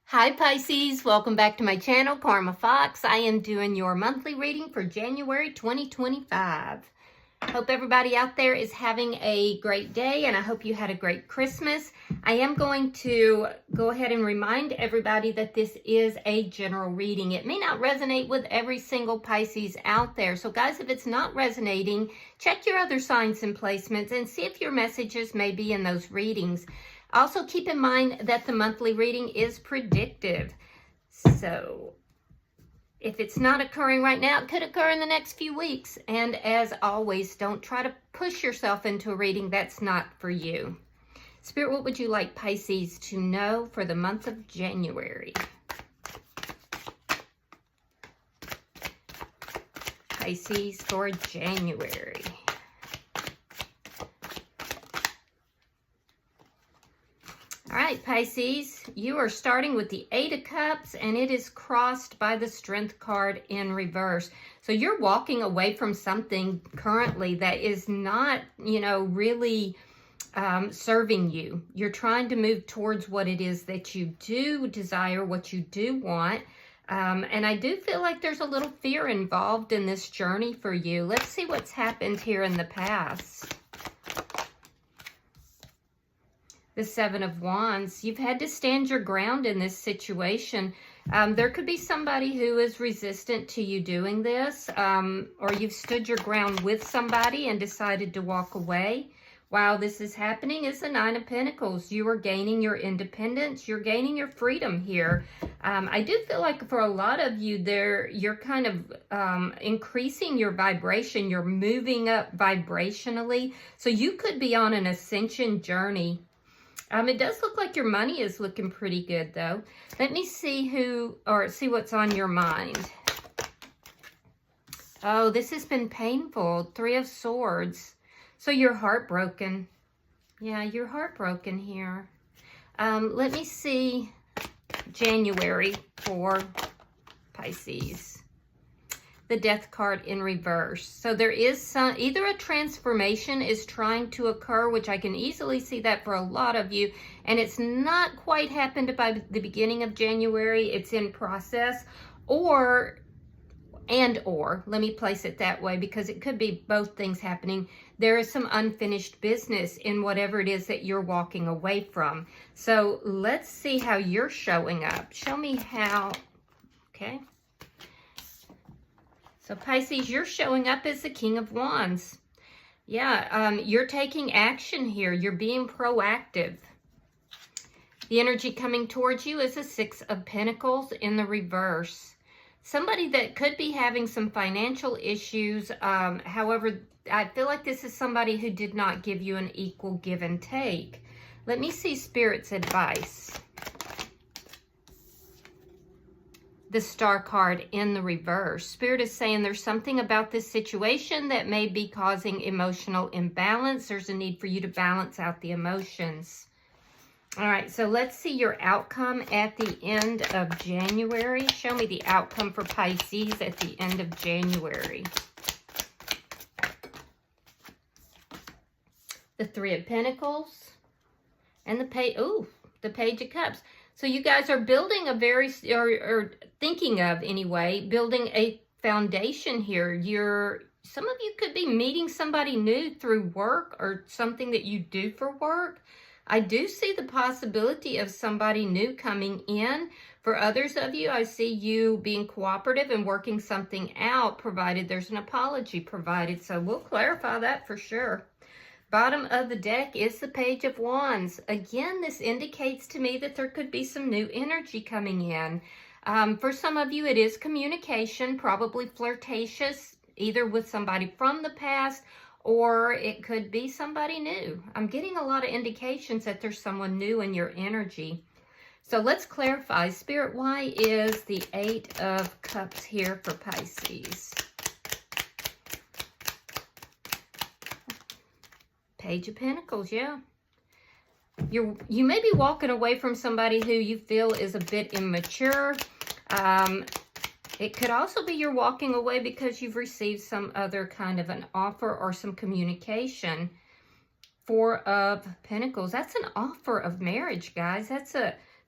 Hi Pisces, welcome back to my channel, Karma Fox. I am doing your monthly reading for January 2025. Hope everybody out there is having a great day and I hope you had a great Christmas. I am going to go ahead and remind everybody that this is a general reading. It may not resonate with every single Pisces out there. So guys, if it's not resonating, check your other signs and placements and see if your messages may be in those readings. Also, keep in mind that the monthly reading is predictive. So, if it's not occurring right now, it could occur in the next few weeks. And as always, don't try to push yourself into a reading that's not for you. Spirit, what would you like Pisces to know for the month of January? Pisces for January. All right, Pisces, you are starting with the Eight of Cups, and it is crossed by the Strength card in reverse. So you're walking away from something currently that is not, really serving you. You're trying to move towards what it is that you do desire, what you do want. And I do feel like there's a little fear involved in this journey for you. Let's see what's happened here in the past. The Seven of Wands. You've had to stand your ground in this situation. There could be somebody who is resistant to you doing this, or you've stood your ground with somebody and decided to walk away. While this is happening, it's the Nine of Pentacles. You are gaining your independence. You're gaining your freedom here. I do feel like for a lot of you there, you're kind of increasing your vibration. You're moving up vibrationally. So you could be on an ascension journey. It does look like your money is looking pretty good, though. Let me see see what's on your mind. Oh, this has been painful. Three of Swords. So you're heartbroken. Yeah, you're heartbroken here. Let me see January for Pisces. The Death card in reverse. So there is either a transformation is trying to occur, which I can easily see that for a lot of you, and it's not quite happened by the beginning of January. It's in process, or let me place it that way because it could be both things happening. There is some unfinished business in whatever it is that you're walking away from. So let's see how you're showing up. Show me how. Okay. So Pisces, you're showing up as the King of Wands. Yeah, you're taking action here. You're being proactive. The energy coming towards you is the Six of Pentacles in the reverse. Somebody that could be having some financial issues. However, I feel like this is somebody who did not give you an equal give and take. Let me see Spirit's advice. The Star card in the reverse. Spirit is saying there's something about this situation that may be causing emotional imbalance. There's a need for you to balance out the emotions. All right, so let's see your outcome at the end of January. Show me the outcome for Pisces at the end of January. The Three of Pentacles and the Page of Cups. So you guys are building a or thinking of anyway, building a foundation here. Some of you could be meeting somebody new through work or something that you do for work. I do see the possibility of somebody new coming in. For others of you, I see you being cooperative and working something out, provided there's an apology provided. So we'll clarify that for sure. Bottom of the deck is the Page of Wands. Again, this indicates to me that there could be some new energy coming in. For some of you, it is communication, probably flirtatious, either with somebody from the past or it could be somebody new. I'm getting a lot of indications that there's someone new in your energy. So let's clarify. Spirit, why is the Eight of Cups here for Pisces? Page of Pentacles, yeah. You may be walking away from somebody who you feel is a bit immature. It could also be you're walking away because you've received some other kind of an offer or some communication. Four of Pentacles. That's an offer of marriage, guys. That's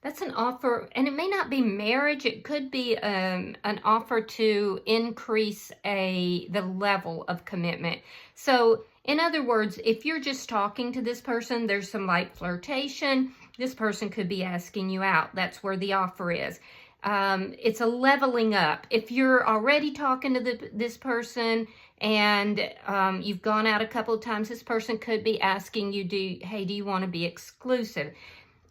That's an offer, and it may not be marriage. It could be an offer to increase the level of commitment. So, in other words, if you're just talking to this person, there's some light flirtation. This person could be asking you out. That's where the offer is. It's a leveling up. If you're already talking to this person and you've gone out a couple of times, this person could be asking you, hey, do you want to be exclusive?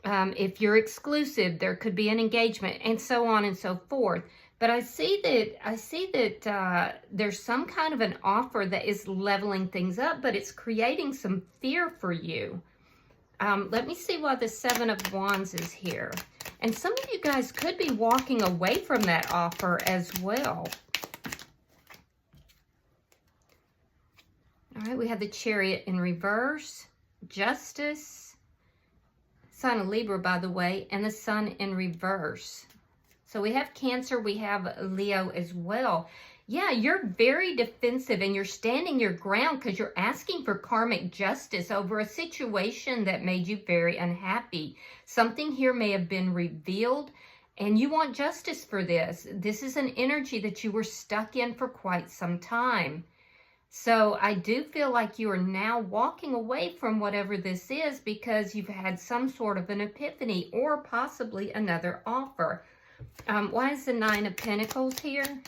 If you're exclusive, there could be an engagement, and so on and so forth. But I see that there's some kind of an offer that is leveling things up, but it's creating some fear for you. Let me see why the Seven of Wands is here. And some of you guys could be walking away from that offer as well. All right, we have the Chariot in reverse, Justice, Sign of Libra, by the way, and the Sun in reverse. So we have Cancer, we have Leo as well. Yeah, you're very defensive and you're standing your ground because you're asking for karmic justice over a situation that made you very unhappy. Something here may have been revealed and you want justice for this. This is an energy that you were stuck in for quite some time. So I do feel like you are now walking away from whatever this is because you've had some sort of an epiphany or possibly another offer. Why is the Nine of Pentacles here?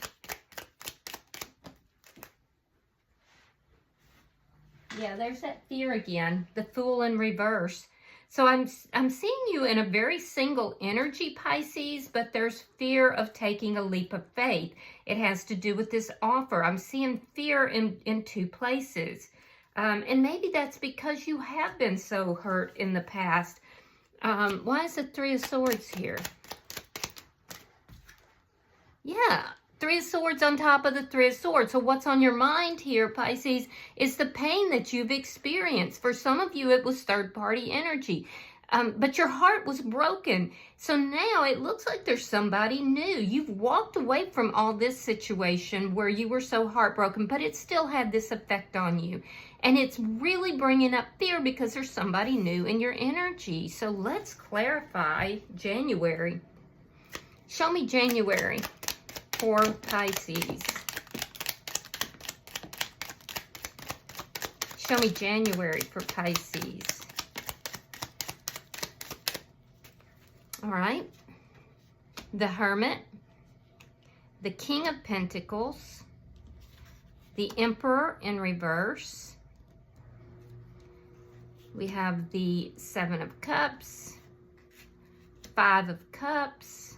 Yeah, there's that fear again, the Fool in reverse. So I'm seeing you in a very single energy, Pisces, but there's fear of taking a leap of faith. It has to do with this offer. I'm seeing fear in two places. And maybe that's because you have been so hurt in the past. Why is the Three of Swords here? Yeah, Three of Swords on top of the Three of Swords. So what's on your mind here, Pisces, is the pain that you've experienced. For some of you, it was third-party energy. But your heart was broken. So now it looks like there's somebody new. You've walked away from all this situation where you were so heartbroken, but it still had this effect on you. And it's really bringing up fear because there's somebody new in your energy. So let's clarify January. Show me January for Pisces. Show me January for Pisces. All right. The Hermit, the King of Pentacles, the Emperor in reverse. We have the Seven of Cups, Five of Cups.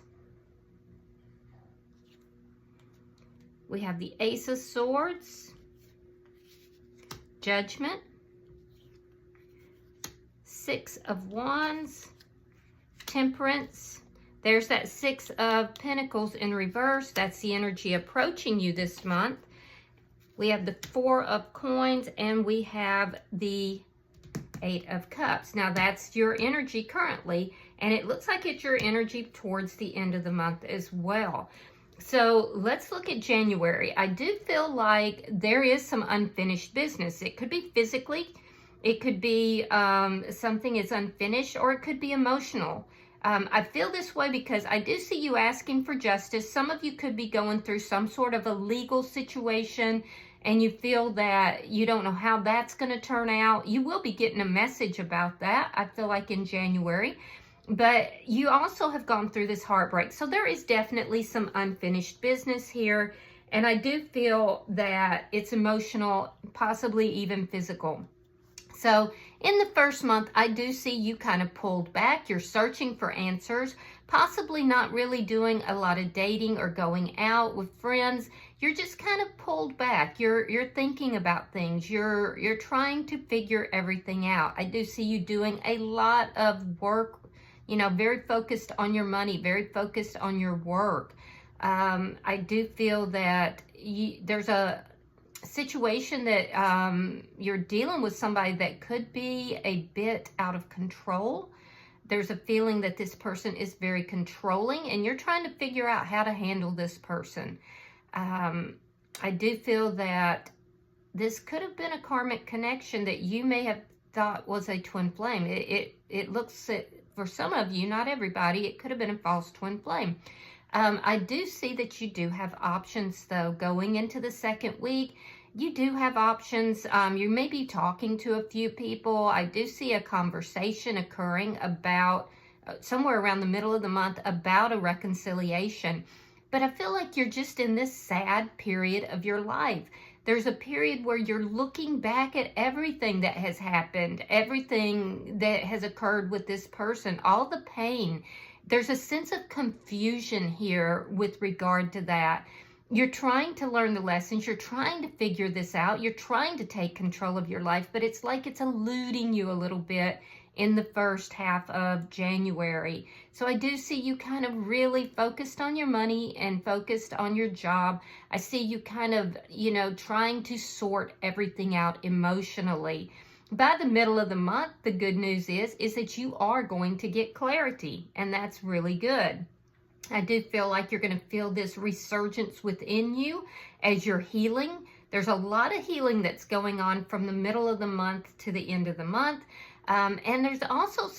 We have the Ace of Swords, Judgment, Six of Wands, Temperance. There's that Six of Pentacles in reverse. That's the energy approaching you this month. We have the Four of Coins and we have the Eight of Cups. Now that's your energy currently, and it looks like it's your energy towards the end of the month as well. So let's look at January. I do feel like there is some unfinished business. It could be physically, it could be something is unfinished, or it could be emotional. I feel this way because I do see you asking for justice. Some of you could be going through some sort of a legal situation and you feel that you don't know how that's going to turn out. You will be getting a message about that, I feel like, in January. But you also have gone through this heartbreak. So there is definitely some unfinished business here. And I do feel that it's emotional, possibly even physical. So in the first month, I do see you kind of pulled back. You're searching for answers, possibly not really doing a lot of dating or going out with friends. You're just kind of pulled back. You're thinking about things. You're trying to figure everything out. I do see you doing a lot of work, you know, very focused on your money, very focused on your work. I do feel that there's a situation that you're dealing with somebody that could be a bit out of control. There's a feeling that this person is very controlling and you're trying to figure out how to handle this person. I do feel that this could have been a karmic connection that you may have thought was a twin flame. It looks for some of you, not everybody, it could have been a false twin flame. I do see that you do have options, though. Going into the second week, you do have options. You may be talking to a few people. I do see a conversation occurring about somewhere around the middle of the month about a reconciliation. But I feel like you're just in this sad period of your life. There's a period where you're looking back at everything that has happened, everything that has occurred with this person, all the pain. There's a sense of confusion here with regard to that. You're trying to learn the lessons. You're trying to figure this out. You're trying to take control of your life, but it's like it's eluding you a little bit in the first half of January. So I do see you kind of really focused on your money and focused on your job. I see you kind of, trying to sort everything out emotionally. By the middle of the month, the good news is that you are going to get clarity, and that's really good. I do feel like you're going to feel this resurgence within you as you're healing. There's a lot of healing that's going on from the middle of the month to the end of the month. And there's also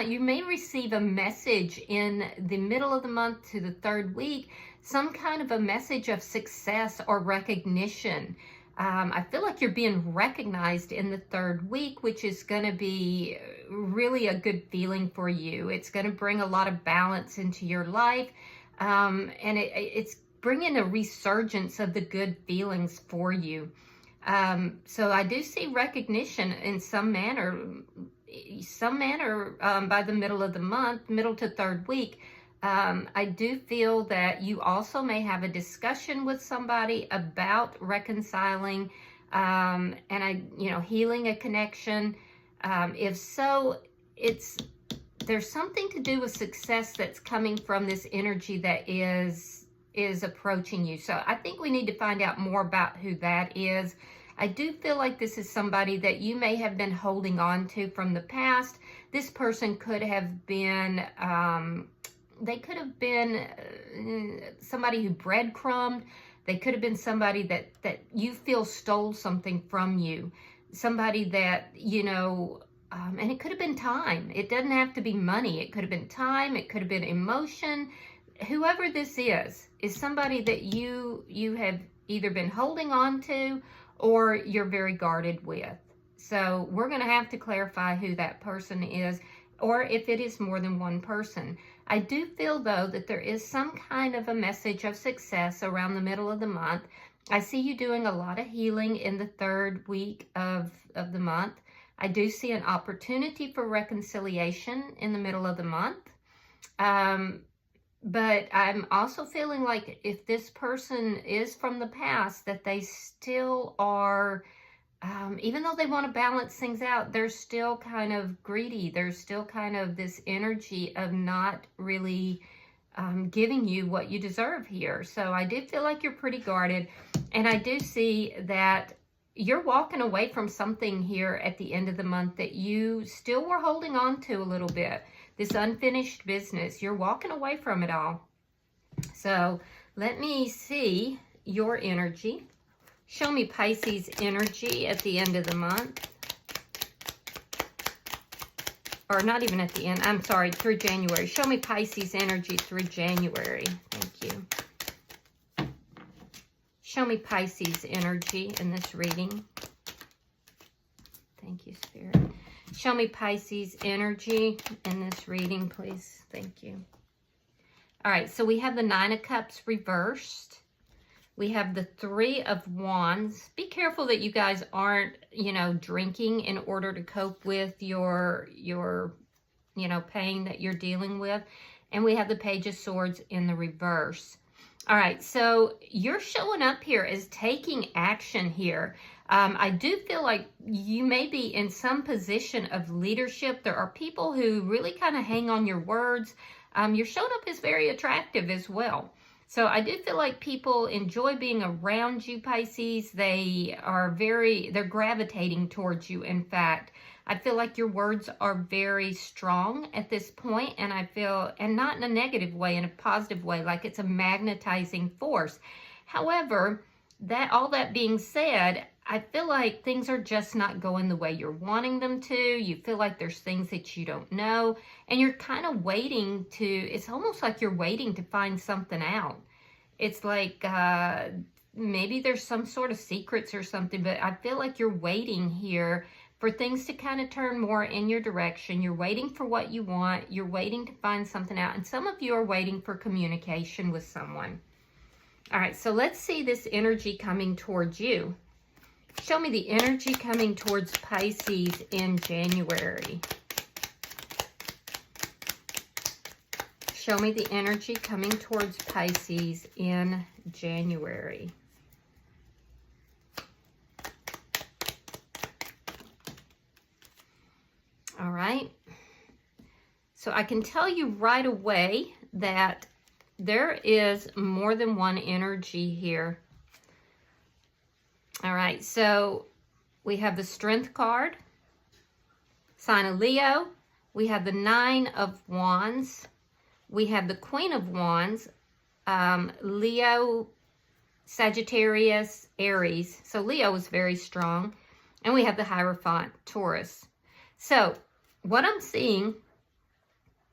you may receive a message in the middle of the month to the third week, some kind of a message of success or recognition. I feel like you're being recognized in the third week, which is going to be really a good feeling for you. It's going to bring a lot of balance into your life, and it's bringing a resurgence of the good feelings for you. So I do see recognition in some manner by the middle of the month, middle to third week. I do feel that you also may have a discussion with somebody about reconciling, and healing a connection. If so, there's something to do with success that's coming from this energy that is approaching you. So I think we need to find out more about who that is. I do feel like this is somebody that you may have been holding on to from the past. This person could have been they could have been somebody who breadcrumbed. They could have been somebody that you feel stole something from you. Somebody that, and it could have been time. It doesn't have to be money. It could have been time. It could have been emotion. Whoever this is somebody that you have either been holding on to or you're very guarded with. So we're going to have to clarify who that person is, or if it is more than one person. I do feel, though, that there is some kind of a message of success around the middle of the month. I see you doing a lot of healing in the third week of the month. I do see an opportunity for reconciliation in the middle of the month. But I'm also feeling like if this person is from the past, that they still are, even though they want to balance things out, they're still kind of greedy. There's still kind of this energy of not really giving you what you deserve here. So I do feel like you're pretty guarded. And I do see that you're walking away from something here at the end of the month that you still were holding on to a little bit. This unfinished business, you're walking away from it all. So let me see your energy. Show me Pisces energy at the end of the month. Or not even at the end, I'm sorry, through January. Show me Pisces energy through January. Thank you. Show me Pisces energy in this reading. Thank you, Spirit. Show me Pisces energy in this reading, please. Thank you. All right, so we have the Nine of Cups reversed. We have the Three of Wands. Be careful that you guys aren't, drinking in order to cope with your pain that you're dealing with. And we have the Page of Swords in the reverse. All right, so you're showing up here as taking action here. I do feel like you may be in some position of leadership. There are people who really kind of hang on your words. You're showing up as very attractive as well. So I do feel like people enjoy being around you, Pisces. They're gravitating towards you, in fact. I feel like your words are very strong at this point, and and not in a negative way, in a positive way, like it's a magnetizing force. However, all that being said, I feel like things are just not going the way you're wanting them to. You feel like there's things that you don't know, and you're kind of waiting to, it's almost like you're waiting to find something out. It's like maybe there's some sort of secrets or something, but I feel like you're waiting here for things to kind of turn more in your direction. You're waiting for what you want. You're waiting to find something out, and some of you are waiting for communication with someone. All right, so let's see this energy coming towards you. Show me the energy coming towards Pisces in January. Show me the energy coming towards Pisces in January. All right. So I can tell you right away that there is more than one energy here. All right, so we have the Strength card, sign of Leo. We have the Nine of Wands. We have the Queen of Wands, Leo, Sagittarius, Aries. So Leo is very strong. And we have the Hierophant, Taurus. So what I'm seeing,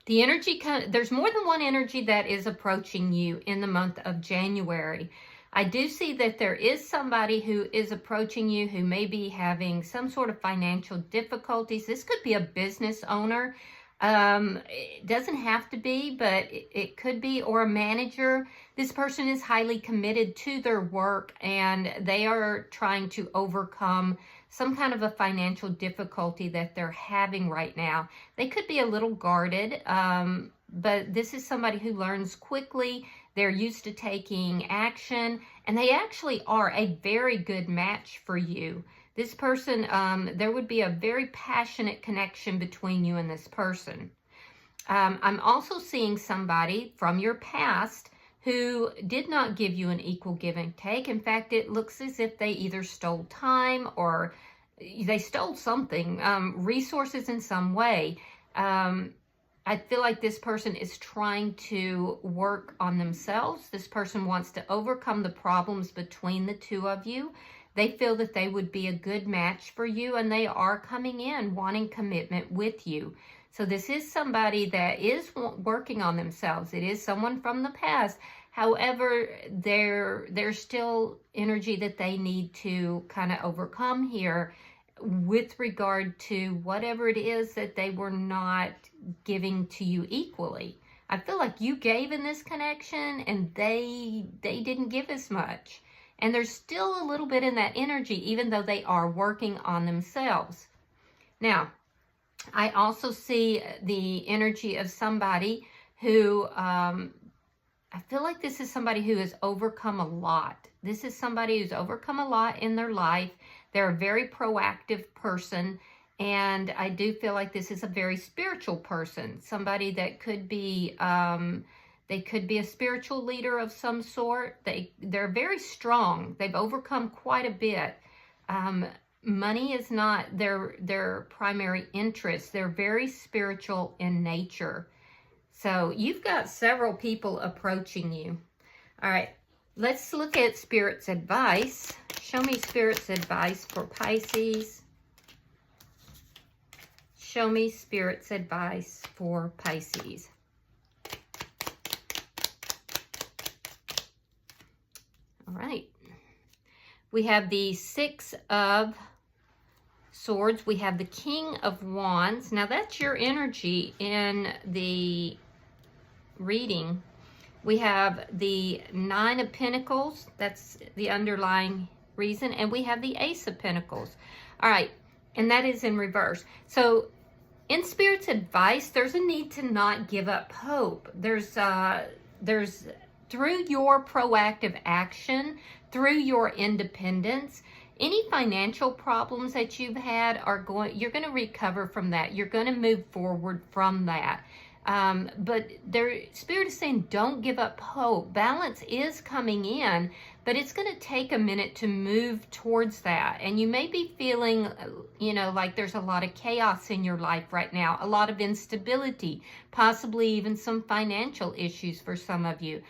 the energy, there's more than one energy that is approaching you in the month of January. I do see that there is somebody who is approaching you who may be having some sort of financial difficulties. This could be a business owner. It doesn't have to be, but it could be, or a manager. This person is highly committed to their work, and they are trying to overcome some kind of a financial difficulty that they're having right now. They could be a little guarded, but this is somebody who learns quickly. They're used to taking action, and they actually are a very good match for you. This person, there would be a very passionate connection between you and this person. I'm also seeing somebody from your past who did not give you an equal give and take. In fact, it looks as if they either stole time or they stole something, resources in some way. I feel like this person is trying to work on themselves. This person wants to overcome the problems between the two of you. They feel that they would be a good match for you, and they are coming in wanting commitment with you. So this is somebody that is working on themselves. It is someone from the past. However, there's still energy that they need to kind of overcome here with regard to whatever it is that they were not giving to you equally. I feel like you gave in this connection and they didn't give as much. And there's still a little bit in that energy, even though they are working on themselves. Now, I also see the energy of somebody who, I feel like this is somebody who has overcome a lot. This is somebody who's overcome a lot in their life. They're a very proactive person. And I do feel like this is a very spiritual person. Somebody that could be, they could be a spiritual leader of some sort. They're very strong. They've overcome quite a bit. Money is not their primary interest. They're very spiritual in nature. So you've got several people approaching you. All right, let's look at Spirit's advice. Show me Spirit's advice for Pisces. Show me Spirit's advice for Pisces. All right. We have the Six of Swords. We have the King of Wands. Now that's your energy in the reading. We have the Nine of Pentacles. That's the underlying reason. And we have the Ace of Pentacles. All right. And that is in reverse. So in Spirit's advice, there's a need to not give up hope. There's through your proactive action, through your independence, any financial problems that you've had you're going to recover from that. You're going to move forward from that. But Spirit is saying, don't give up hope. Balance is coming in, but it's going to take a minute to move towards that. And you may be feeling, like there's a lot of chaos in your life right now, a lot of instability, possibly even some financial issues for some of you.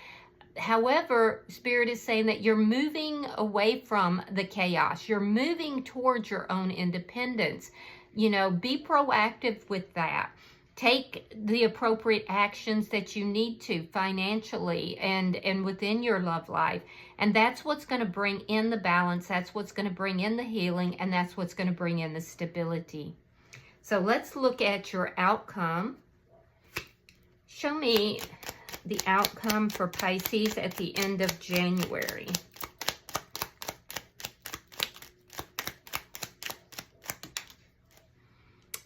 However, Spirit is saying that you're moving away from the chaos. You're moving towards your own independence. You know, be proactive with that. Take the appropriate actions that you need to financially and within your love life. And that's what's going to bring in the balance. That's what's going to bring in the healing. And that's what's going to bring in the stability. So let's look at your outcome. Show me the outcome for Pisces at the end of January.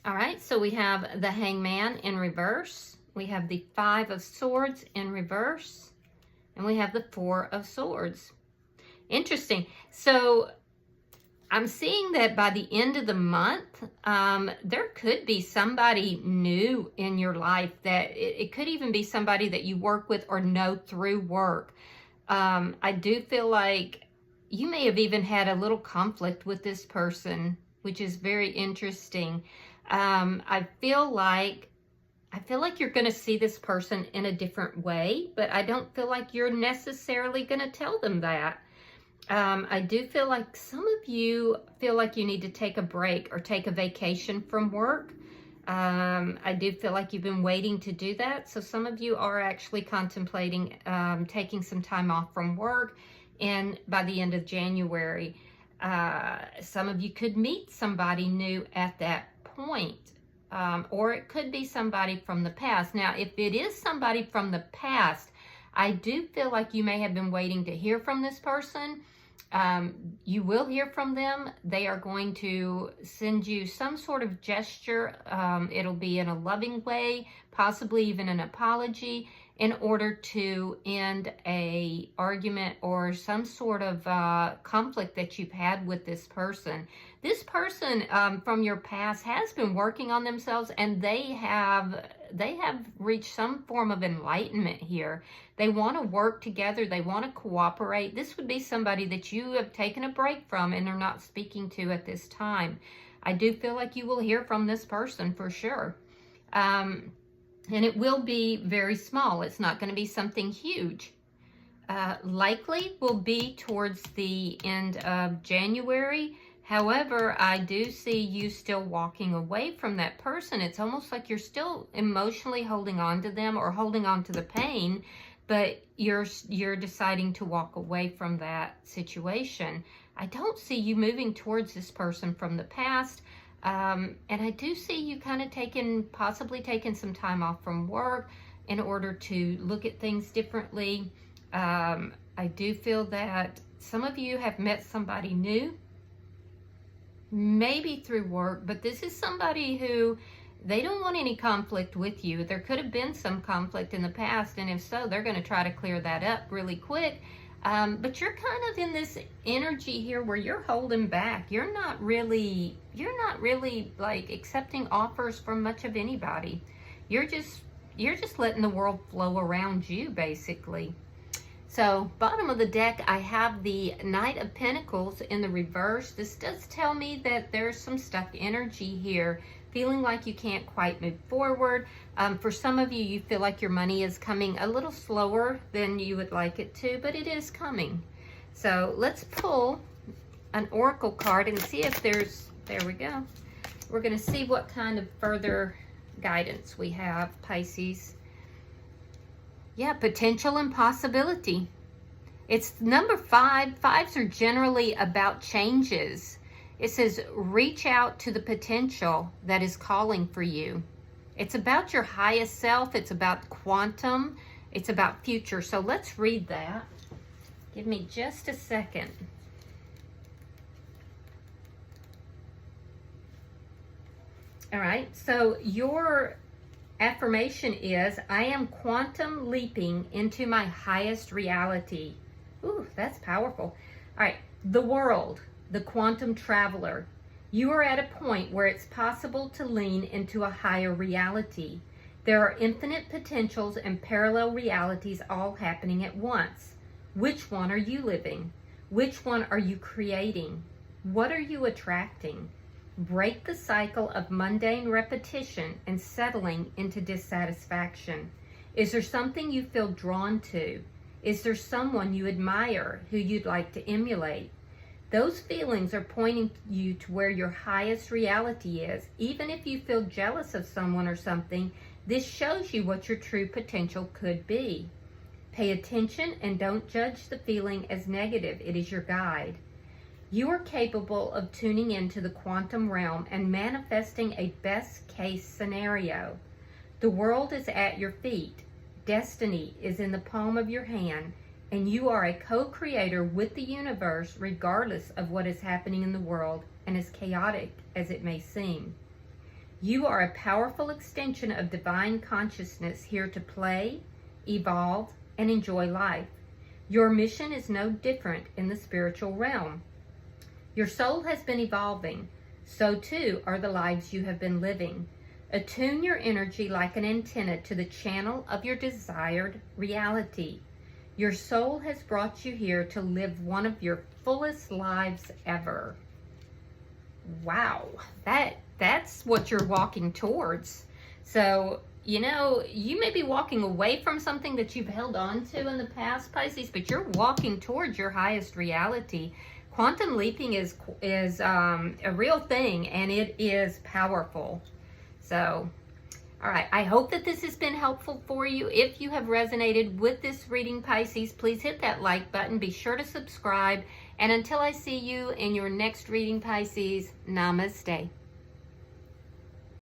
All right, so we have the Hangman in reverse. We have the Five of Swords in reverse. And we have the Four of Swords. Interesting. So I'm seeing that by the end of the month, there could be somebody new in your life. That it could even be somebody that you work with or know through work. I do feel like you may have even had a little conflict with this person, which is very interesting. I feel like you're going to see this person in a different way, but I don't feel like you're necessarily going to tell them that. I do feel like some of you feel like you need to take a break or take a vacation from work. I do feel like you've been waiting to do that. So some of you are actually contemplating taking some time off from work, and by the end of January, some of you could meet somebody new at that point. Or it could be somebody from the past. Now, if it is somebody from the past, I do feel like you may have been waiting to hear from this person. You will hear from them. They are going to send you some sort of gesture. It'll be in a loving way, possibly even an apology, in order to end a argument or some sort of conflict that you've had with this person. This person from your past has been working on themselves, and they have reached some form of enlightenment here. They want to work together. They want to cooperate. This would be somebody that you have taken a break from and are not speaking to at this time. I do feel like you will hear from this person for sure. And it will be very small. It's not going to be something huge. Likely will be towards the end of January. However, I do see you still walking away from that person. It's almost like you're still emotionally holding on to them or holding on to the pain, but you're deciding to walk away from that situation. I don't see you moving towards this person from the past. And I do see you kind of possibly taking some time off from work in order to look at things differently. I do feel that some of you have met somebody new, maybe through work, but this is somebody who they don't want any conflict with you. There could have been some conflict in the past, and if so, they're going to try to clear that up really quick. But you're kind of in this energy here where you're holding back. You're not really like accepting offers from much of anybody. You're just letting the world flow around you, basically. So, bottom of the deck, I have the Knight of Pentacles in the reverse. This does tell me that there's some stuck energy here, feeling like you can't quite move forward. For some of you, you feel like your money is coming a little slower than you would like it to, but it is coming. So, let's pull an oracle card and see if there we go. We're going to see what kind of further guidance we have, Pisces. Yeah, potential and possibility. It's number 5. 5s are generally about changes. It says, reach out to the potential that is calling for you. It's about your highest self. It's about quantum. It's about future. So let's read that. Give me just a second. All right, so your affirmation is, I am quantum leaping into my highest reality. Ooh, that's powerful. All right, the world, the quantum traveler. You are at a point where it's possible to lean into a higher reality. There are infinite potentials and parallel realities all happening at once. Which one are you living? Which one are you creating? What are you attracting? Break the cycle of mundane repetition and settling into dissatisfaction. Is there something you feel drawn to? Is there someone you admire who you'd like to emulate? Those feelings are pointing you to where your highest reality is. Even if you feel jealous of someone or something, this shows you what your true potential could be. Pay attention and don't judge the feeling as negative. It is your guide. You are capable of tuning into the quantum realm and manifesting a best case scenario. The world is at your feet. Destiny is in the palm of your hand, and you are a co-creator with the universe regardless of what is happening in the world and as chaotic as it may seem. You are a powerful extension of divine consciousness here to play, evolve, and enjoy life. Your mission is no different in the spiritual realm. Your soul has been evolving. So too are the lives you have been living. Attune your energy like an antenna to the channel of your desired reality. Your soul has brought you here to live one of your fullest lives ever. Wow, that's what you're walking towards. So, you know, you may be walking away from something that you've held on to in the past, Pisces, but you're walking towards your highest reality. Quantum leaping is a real thing, and it is powerful. So, all right, I hope that this has been helpful for you. If you have resonated with this reading, Pisces, please hit that like button. Be sure to subscribe. And until I see you in your next reading, Pisces, namaste.